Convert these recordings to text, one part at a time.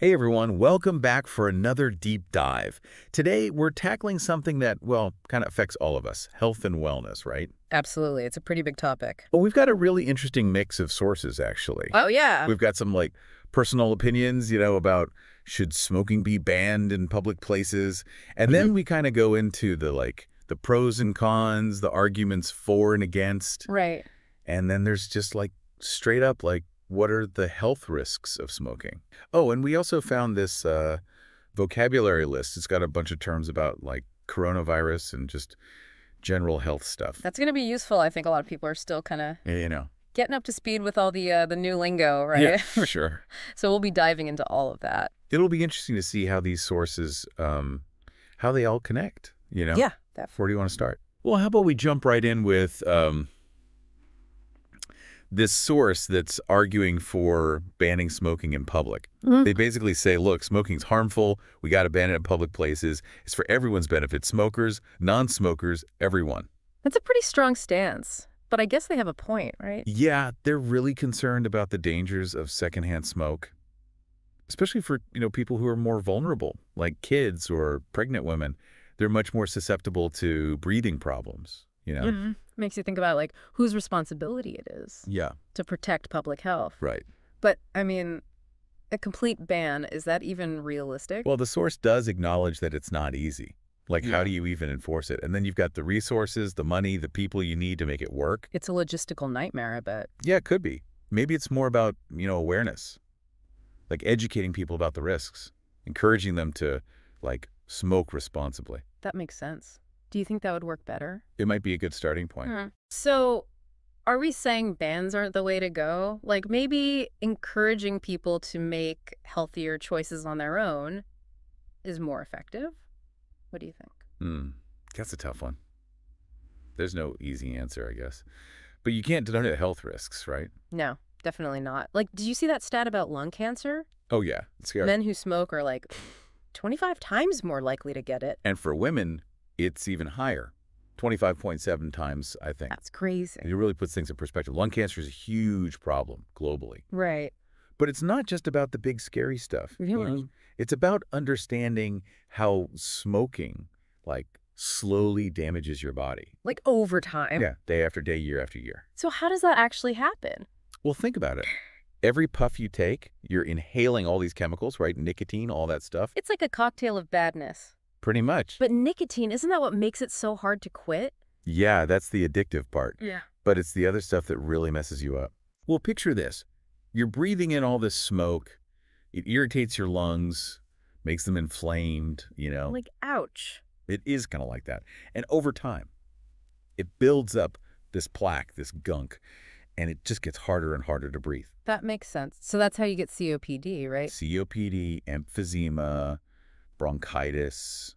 Hey everyone, welcome back for another deep dive. Today we're tackling something that, well, kind of affects all of us, health and wellness, right? Absolutely. It's a pretty big topic. Well, we've got a really interesting mix of sources, actually. Oh, yeah. We've got some, personal opinions, about should smoking be banned in public places? And then we kind of go into the pros and cons, the arguments for and against. Right. And then there's just, straight up, what are the health risks of smoking? Oh, and we also found this vocabulary list. It's got a bunch of terms about, coronavirus and just general health stuff. That's going to be useful. I think a lot of people are still kind of Yeah, getting up to speed with all the new lingo, right? Yeah, for sure. So we'll be diving into all of that. It'll be interesting to see how these sources, how they all connect, Yeah, definitely. Where do you want to start? Well, how about we jump right in with this source that's arguing for banning smoking in public. They basically say, look, smoking's harmful. We got to ban it in public places. It's for everyone's benefit. Smokers, non-smokers, everyone. That's a pretty strong stance. But I guess they have a point, right? Yeah, they're really concerned about the dangers of secondhand smoke, especially for, people who are more vulnerable, like kids or pregnant women. They're much more susceptible to breathing problems, Makes you think about, whose responsibility it is Yeah, to protect public health. right. But, I mean, a complete ban, is that even realistic? Well, the source does acknowledge that it's not easy. How Yeah. do you even enforce it? And then you've got the resources, the money, the people you need to make it work. It's a logistical nightmare, I bet. Yeah, it could be. Maybe it's more about, awareness, educating people about the risks, encouraging them to, smoke responsibly. That makes sense. Do you think that would work better? It might be a good starting point. So are we saying bans aren't the way to go? Maybe encouraging people to make healthier choices on their own is more effective? What do you think? That's a tough one. There's no easy answer, I guess. But you can't deny the health risks, right? No, definitely not. Did you see that stat about lung cancer? Oh, yeah. It's scary. Men who smoke are 25 times more likely to get it. And for women, it's even higher. 25.7 times, I think. That's crazy. It really puts things in perspective. Lung cancer is a huge problem globally. Right. But it's not just about the big scary stuff. Really? It's about understanding how smoking, slowly damages your body. Over time. Yeah, day after day, year after year. So how does that actually happen? Well, think about it. Every puff you take, you're inhaling all these chemicals, right? Nicotine, all that stuff. It's like a cocktail of badness. Pretty much. But nicotine, isn't that what makes it so hard to quit? Yeah, that's the addictive part. Yeah. But it's the other stuff that really messes you up. Well, picture this. You're breathing in all this smoke. It irritates your lungs, makes them inflamed, Ouch. It is kind of like that. And over time, it builds up this plaque, this gunk, and it just gets harder and harder to breathe. That makes sense. So that's how you get COPD, right? COPD, emphysema, bronchitis,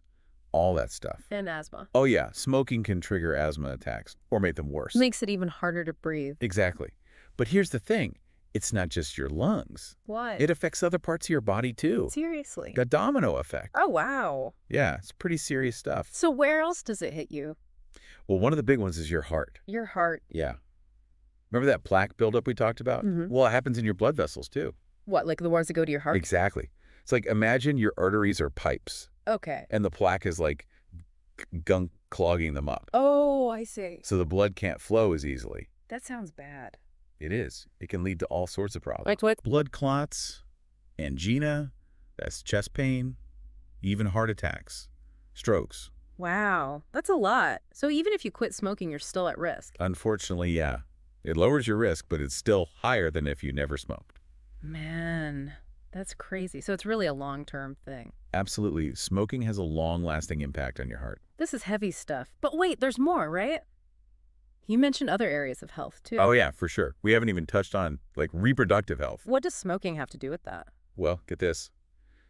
all that stuff. And asthma. Oh, yeah. Smoking can trigger asthma attacks or make them worse. Makes it even harder to breathe. Exactly. But here's the thing. It's not just your lungs. What? It affects other parts of your body, too. Seriously? A domino effect. Oh, wow. Yeah, it's pretty serious stuff. So where else does it hit you? Well, one of the big ones is your heart. Your heart. Yeah. Remember that plaque buildup we talked about? Well, it happens in your blood vessels, too. What, the ones that go to your heart? Exactly. It's imagine your arteries are pipes, Okay. and the plaque is gunk clogging them up. Oh, I see. So the blood can't flow as easily. That sounds bad. It is. It can lead to all sorts of problems. Like what? Blood clots, angina, that's chest pain, even heart attacks, strokes. Wow. That's a lot. So even if you quit smoking, you're still at risk. Unfortunately, yeah. It lowers your risk, but it's still higher than if you never smoked. Man, that's crazy. So it's really a long-term thing. Absolutely. Smoking has a long-lasting impact on your heart. This is heavy stuff. But wait, there's more, right? You mentioned other areas of health, too. Oh, yeah, for sure. We haven't even touched on, reproductive health. What does smoking have to do with that? Well, get this.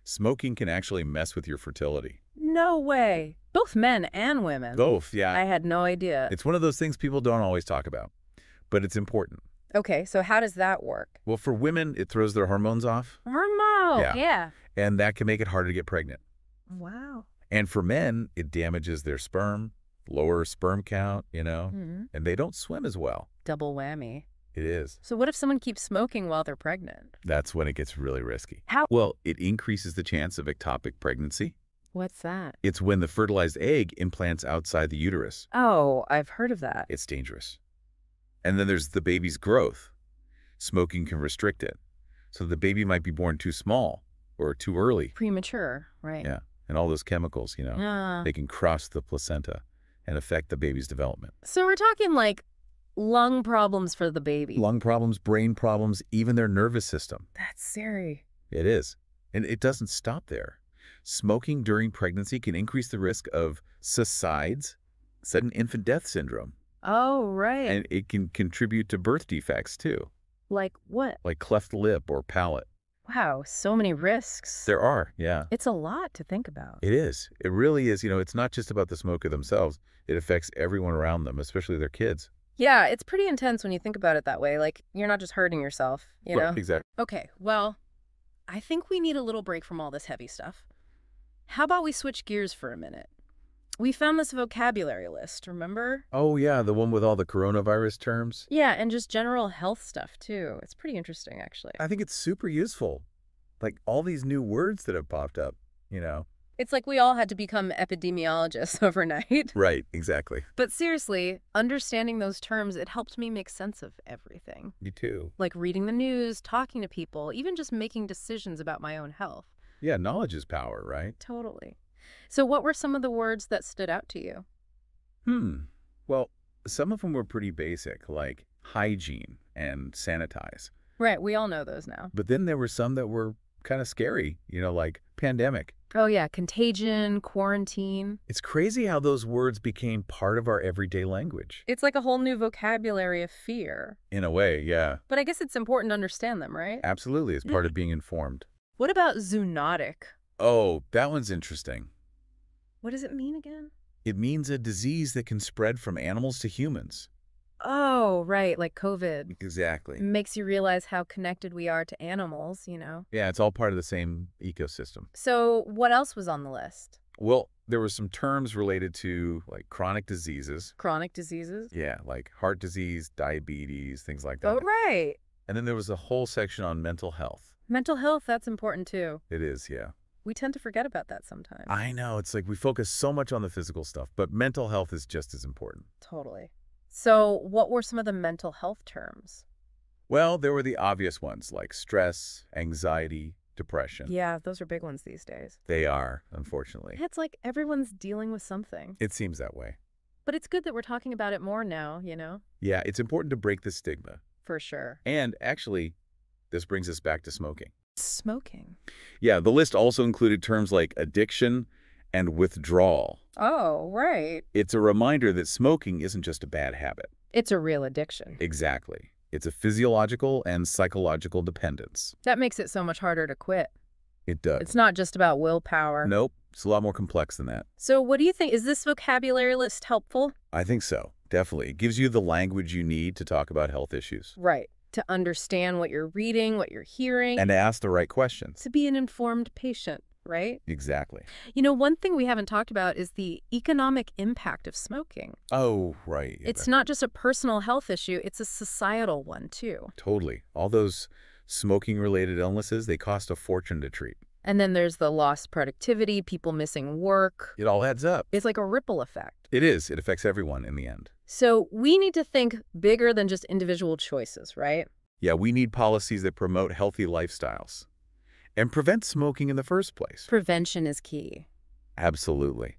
Smoking can actually mess with your fertility. No way. Both men and women. Both, yeah. I had no idea. It's one of those things people don't always talk about, but it's important. Okay, so how does that work? Well, for women, it throws their hormones off, Hormone. Yeah. and that can make it harder to get pregnant. Wow. And for men, it damages their sperm, lower sperm count, and they don't swim as well. Double whammy. It is. So what if someone keeps smoking while they're pregnant? That's when it gets really risky. How? Well, it increases the chance of ectopic pregnancy. What's that? It's when the fertilized egg implants outside the uterus. Oh, I've heard of that. It's dangerous. And then there's the baby's growth. Smoking can restrict it. So the baby might be born too small or too early. Premature, right? Yeah. And all those chemicals, they can cross the placenta and affect the baby's development. So we're talking like lung problems for the baby. Lung problems, brain problems, even their nervous system. That's scary. It is. And it doesn't stop there. Smoking during pregnancy can increase the risk of SIDS, sudden infant death syndrome. Oh, right. And it can contribute to birth defects, too. Like what? Like cleft lip or palate. Wow, so many risks. There are, yeah. It's a lot to think about. It is. It really is. It's not just about the smoker themselves. It affects everyone around them, especially their kids. Yeah, it's pretty intense when you think about it that way. Like, you're not just hurting yourself, you know? Right, exactly. Okay, well, I think we need a little break from all this heavy stuff. How about we switch gears for a minute? We found this vocabulary list, remember? Oh, yeah, the one with all the coronavirus terms. Yeah, and just general health stuff, too. It's pretty interesting, actually. I think it's super useful. Like all these new words that have popped up, It's like we all had to become epidemiologists overnight. Right, exactly. But seriously, understanding those terms, it helped me make sense of everything. Me too. Like reading the news, talking to people, even just making decisions about my own health. Yeah, knowledge is power, right? Totally. So what were some of the words that stood out to you? Well, some of them were pretty basic, like hygiene and sanitize. Right, we all know those now. But then there were some that were kind of scary, like pandemic. Oh yeah, contagion, quarantine. It's crazy how those words became part of our everyday language. It's like a whole new vocabulary of fear. In a way, yeah. But I guess it's important to understand them, right? Absolutely, it's part of being informed. What about zoonotic? Oh, that one's interesting. What does it mean again? It means a disease that can spread from animals to humans. Oh, right, like COVID. Exactly. Makes you realize how connected we are to animals, you know? Yeah, it's all part of the same ecosystem. So what else was on the list? Well, there were some terms related to like chronic diseases. Chronic diseases? Yeah, like heart disease, diabetes, things like that. Oh, right. And then there was a whole section on mental health. Mental health, that's important too. It is, yeah. We tend to forget about that sometimes. I know. It's like we focus so much on the physical stuff, but mental health is just as important. Totally. So what were some of the mental health terms? Well, there were the obvious ones like stress, anxiety, depression. Yeah, those are big ones these days. They are, unfortunately. It's like everyone's dealing with something. It seems that way. But it's good that we're talking about it more now, you know? Yeah, it's important to break the stigma. For sure. And actually, this brings us back to smoking. Smoking. Yeah, the list also included terms like addiction and withdrawal. Oh, right. It's a reminder that smoking isn't just a bad habit. It's a real addiction. Exactly. It's a physiological and psychological dependence. That makes it so much harder to quit. It does. It's not just about willpower. Nope. It's a lot more complex than that. So what do you think? Is this vocabulary list helpful? I think so. Definitely. It gives you the language you need to talk about health issues. Right. To understand what you're reading, what you're hearing. And to ask the right questions. To be an informed patient, right? Exactly. You know, one thing we haven't talked about is the economic impact of smoking. Oh, right. Yeah, It's not just a personal health issue, it's a societal one, too. Totally. All those smoking-related illnesses, they cost a fortune to treat. And then there's the lost productivity, people missing work. It all adds up. It's like a ripple effect. It is. It affects everyone in the end. So we need to think bigger than just individual choices, right? Yeah, we need policies that promote healthy lifestyles and prevent smoking in the first place. Prevention is key. Absolutely.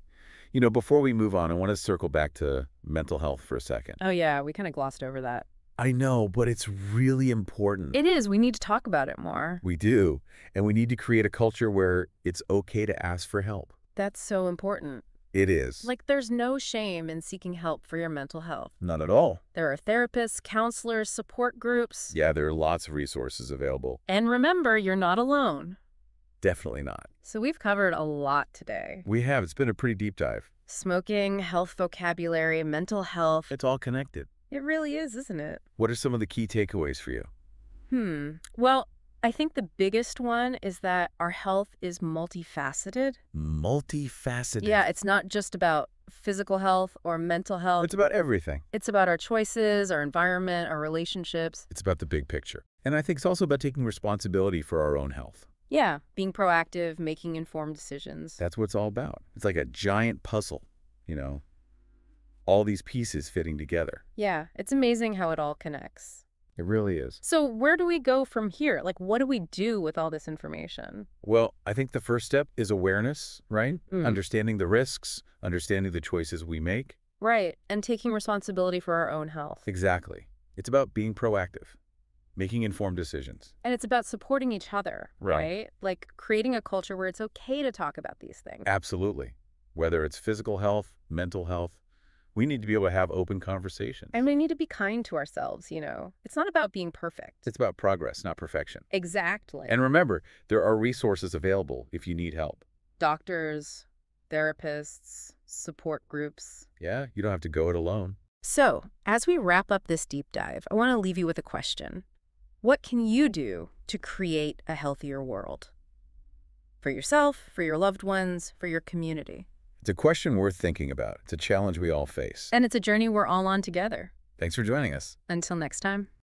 Before we move on, I want to circle back to mental health for a second. Oh yeah, we kind of glossed over that. I know, but it's really important. It is. We need to talk about it more. We do. And we need to create a culture where it's okay to ask for help. That's so important. It is. Like, there's no shame in seeking help for your mental health. Not at all. There are therapists, counselors, support groups. Yeah, there are lots of resources available. And remember, you're not alone. Definitely not. So we've covered a lot today. We have. It's been a pretty deep dive. Smoking, health vocabulary, mental health. It's all connected. It really is, isn't it? What are some of the key takeaways for you? Well, I think the biggest one is that our health is multifaceted. Multifaceted. Yeah, it's not just about physical health or mental health. It's about everything. It's about our choices, our environment, our relationships. It's about the big picture. And I think it's also about taking responsibility for our own health. Yeah, being proactive, making informed decisions. That's what it's all about. It's like a giant puzzle, you know, all these pieces fitting together. Yeah, it's amazing how it all connects. It really is. So where do we go from here? Like, what do we do with all this information? Well, I think the first step is awareness, right? Mm. Understanding the risks, understanding the choices we make. Right, and taking responsibility for our own health. Exactly. It's about being proactive, making informed decisions. And it's about supporting each other, Right. right? Like creating a culture where it's okay to talk about these things. Absolutely. Whether it's physical health, mental health, we need to be able to have open conversations. And we need to be kind to ourselves, you know? It's not about being perfect. It's about progress, not perfection. Exactly. And remember, there are resources available if you need help. Doctors, therapists, support groups. Yeah, you don't have to go it alone. So, as we wrap up this deep dive, I want to leave you with a question. What can you do to create a healthier world? For yourself, for your loved ones, for your community. It's a question worth thinking about. It's a challenge we all face. And it's a journey we're all on together. Thanks for joining us. Until next time.